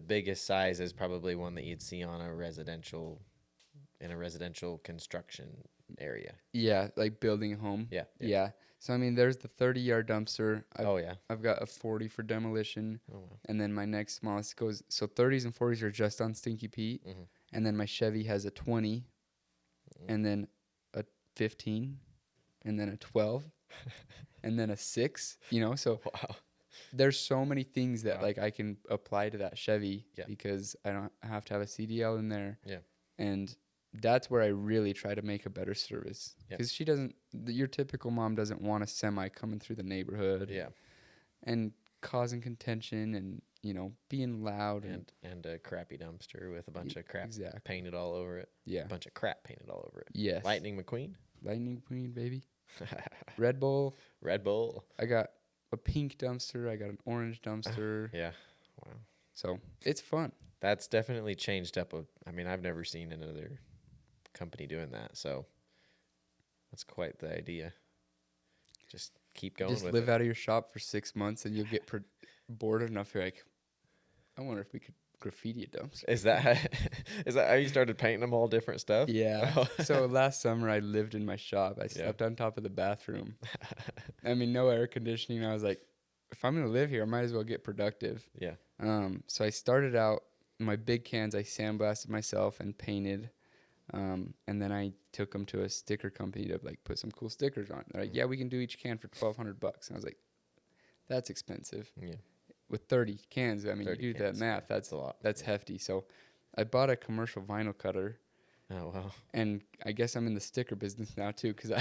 biggest size is probably one that you'd see on a residential in a residential construction area. Yeah, like building a home. Yeah. Yeah. So I mean, there's the 30-yard dumpster. Oh yeah. I've got a 40 for demolition, Oh wow. and then my next smallest goes. So 30s and 40s are just on Stinky Pete, Mm-hmm. and then my Chevy has a 20, and then a 15, and then a 12, and then a 6. You know, so Wow. there's so many things that Wow. like I can apply to that Chevy Yeah. because I don't have to have a CDL in there. Yeah. And that's where I really try to make a better service Yeah. because your typical mom doesn't want a semi coming through the neighborhood Yeah. and causing contention and, you know, being loud And a crappy dumpster with a bunch of crap exactly. painted all over it. Yeah. A bunch of crap painted all over it. Yes. Lightning McQueen. Lightning Queen, baby. Red Bull. Red Bull. I got a pink dumpster. I got an orange dumpster. Yeah. Wow. So it's fun. That's definitely changed up. I mean, I've never seen another company doing that. So that's quite the idea. Just keep going Just with live it. out of your shop for 6 months and you'll get bored enough. You're like, I wonder if we could graffiti a dumpster. Is that how you started painting them all different stuff? Yeah. So last summer I lived in my shop. I slept on top of the bathroom. I mean, no air conditioning. I was like, if I'm going to live here, I might as well get productive. Yeah. So I started out my big cans. I sandblasted myself and painted. And then I took them to a sticker company to like put some cool stickers on. They're like, yeah, we can do each can for $1,200. And I was like, that's expensive. Yeah. With 30 cans, I mean, you 30 do cans, that math. yeah, That's a lot. That's hefty. So I bought a commercial vinyl cutter. Oh wow. And I guess I'm in the sticker business now too, because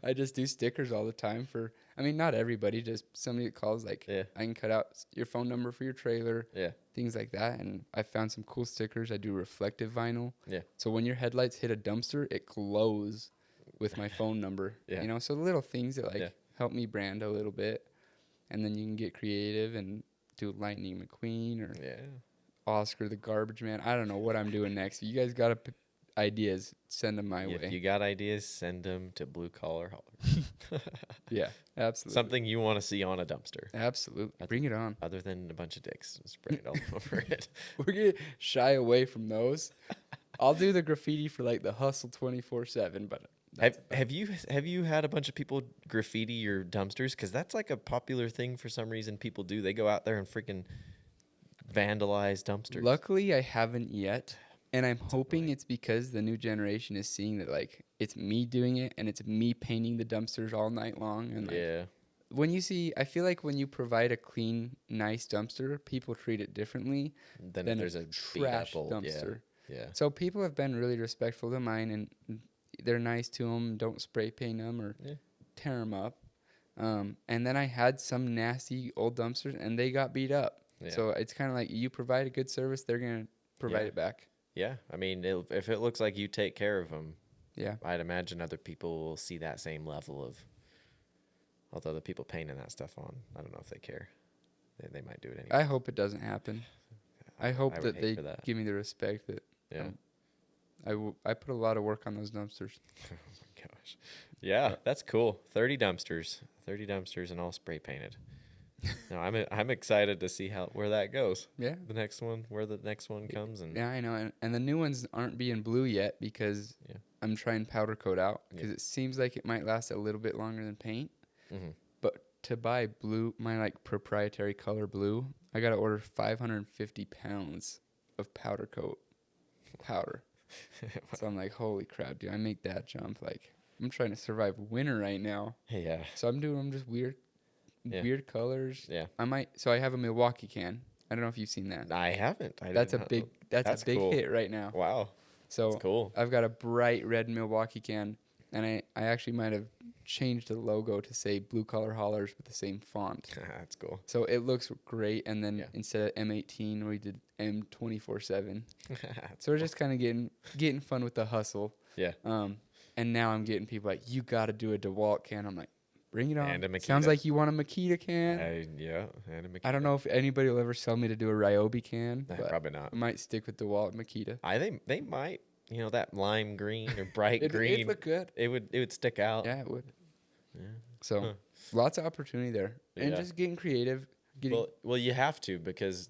I just do stickers all the time for. I mean, not everybody, just somebody that calls like, Yeah. I can cut out your phone number for your trailer, Yeah. things like that. And I found some cool stickers. I do reflective vinyl. Yeah. So when your headlights hit a dumpster, it glows with my phone number. Yeah. You know, so little things that like Yeah. help me brand a little bit, and then you can get creative and do Lightning McQueen or Yeah. Oscar the Garbage Man. I don't know what I'm doing next. If you guys got ideas, send them my way. If you got ideas, send them to Blue Collar Holler. Yeah, absolutely. Something you want to see on a dumpster, Absolutely. Bring it on. other than a bunch of dicks sprayed all over it. We're going to shy away from those. I'll do the graffiti for like the hustle 24/7, but Have you had a bunch of people graffiti your dumpsters? Because that's like a popular thing for some reason. People do. They go out there and freaking vandalize dumpsters. luckily I haven't yet. And I'm hoping it's because the new generation is seeing that like it's me doing it and it's me painting the dumpsters all night long. And like, Yeah. when you see, I feel like when you provide a clean, nice dumpster, people treat it differently Then than if there's a beat trash up old, dumpster. Yeah. So people have been really respectful to mine, and they're nice to them. Don't spray paint them or Yeah. tear them up. And then I had some nasty old dumpsters, and they got beat up. Yeah. So it's kind of like you provide a good service, they're gonna provide Yeah. it back. Yeah. I mean, if it looks like you take care of them, Yeah. I'd imagine other people will see that same level of. Although the people painting that stuff on, I don't know if they care. They might do it anyway. I hope it doesn't happen. I hope would that hate they for that. give me the respect that Yeah. I put a lot of work on those dumpsters. Oh my gosh. Yeah, that's cool. 30 dumpsters and all spray painted. No, I'm excited to see where that goes. Yeah. Where the next one comes, and Yeah, I know. And the new ones aren't being blue yet because Yeah. I'm trying powder coat out because Yeah. it seems like it might last a little bit longer than paint. Mhm. But to buy blue, my like proprietary color blue, I got to order 550 pounds of powder coat powder. So I'm like, holy crap, dude, I make that jump. Like, I'm trying to survive winter right now. yeah, So I'm doing them just weird colors. yeah. So I have a Milwaukee can. I don't know if you've seen that. I haven't. That's a big cool. hit right now. Wow, So that's cool. I've got a bright red Milwaukee can, and I actually might have changed the logo to say Blue Collar Hollers with the same font. That's cool. So it looks great. And then Yeah. instead of M18, we did M24/7. That's So we're just kind of getting fun with the hustle. Yeah. And now I'm getting people like, you got to do a DeWalt can. I'm like, bring it on. And a Sounds Makita. like you want a Makita can. And a I don't know if anybody will ever sell me to do a Ryobi can, but probably not. I might stick with DeWalt Makita. They might. You know, that lime green or bright green. It'd look good. It would stick out. Yeah, it would. Yeah. So Huh. lots of opportunity there, and Yeah. just getting creative. Well, you have to, because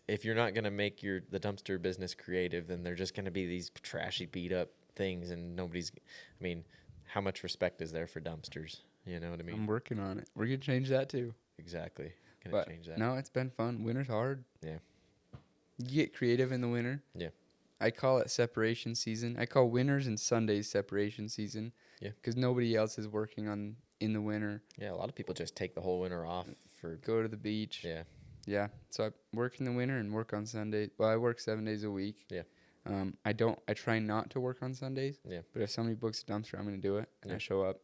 if you're not gonna make the dumpster business creative, then they're just gonna be these trashy, beat up things, and nobody's. I mean, how much respect is there for dumpsters? You know what I mean? I'm working on it. We're gonna change that too. Exactly. Gonna But change that. no, it's been fun. Winter's hard. Yeah. You get creative in the winter. Yeah. I call it separation season. I call winters and Sundays separation season. Yeah. Because nobody else is working in the winter. Yeah. A lot of people just take the whole winter off for. Go to the beach. Yeah. Yeah. So I work in the winter and work on Sundays. Well, I work 7 days a week. Yeah. I try not to work on Sundays. Yeah. But if somebody books a dumpster, I'm going to do it. And Yeah. I show up.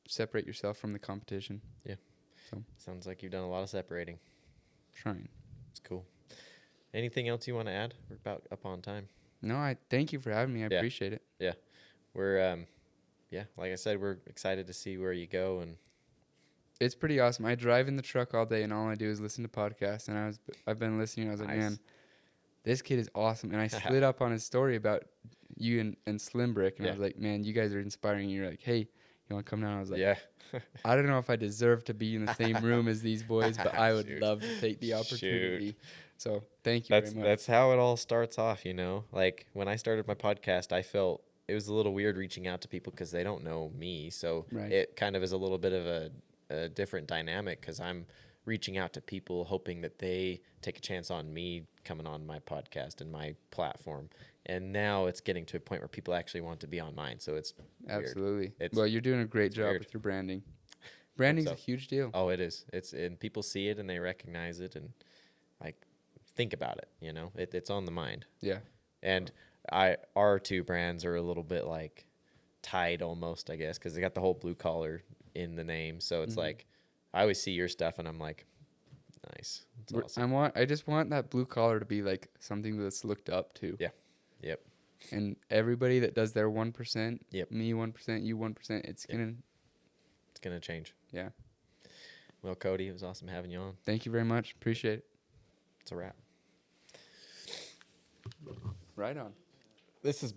Separate yourself from the competition. Yeah. So. Sounds like you've done a lot of separating. Trying. It's cool. Anything else you want to add? We're about up on time. No, I thank you for having me. I appreciate it. Yeah. We're like I said, we're excited to see where you go, and it's pretty awesome. I drive in the truck all day and all I do is listen to podcasts, and I've been listening. I was like, Nice. man, this kid is awesome. And I slid up on his story about you and Slim Brick, and I was like, man, you guys are inspiring. And you're like, hey, you want to come down? I was like, yeah. I don't know if I deserve to be in the same room as these boys, but I would Shoot. love to take the opportunity. Shoot. So thank you very much. That's how it all starts off, you know. Like when I started my podcast, I felt it was a little weird reaching out to people because they don't know me. So Right. it kind of is a little bit of a different dynamic because I'm reaching out to people hoping that they take a chance on me coming on my podcast and my platform. And now it's getting to a point where people actually want to be on mine. So it's weird. Absolutely. It's- Well, you're doing a great job weird. with your branding. Branding's so. a huge deal. Oh, it is. And people see it and they recognize it and like think about it. You know, it's on the mind. Yeah. And our two brands are a little bit like tied almost, I guess, because they got the whole blue collar in the name. So it's like I always see your stuff and I'm like, nice. It's awesome. I just want that blue collar to be like something that's looked up to. Yeah. Yep. And everybody that does their 1%, Yep. me 1%, you 1%, it's gonna. It's gonna change. Yeah. Well, Cody, it was awesome having you on. Thank you very much. Appreciate it. It's a wrap. Right on. This has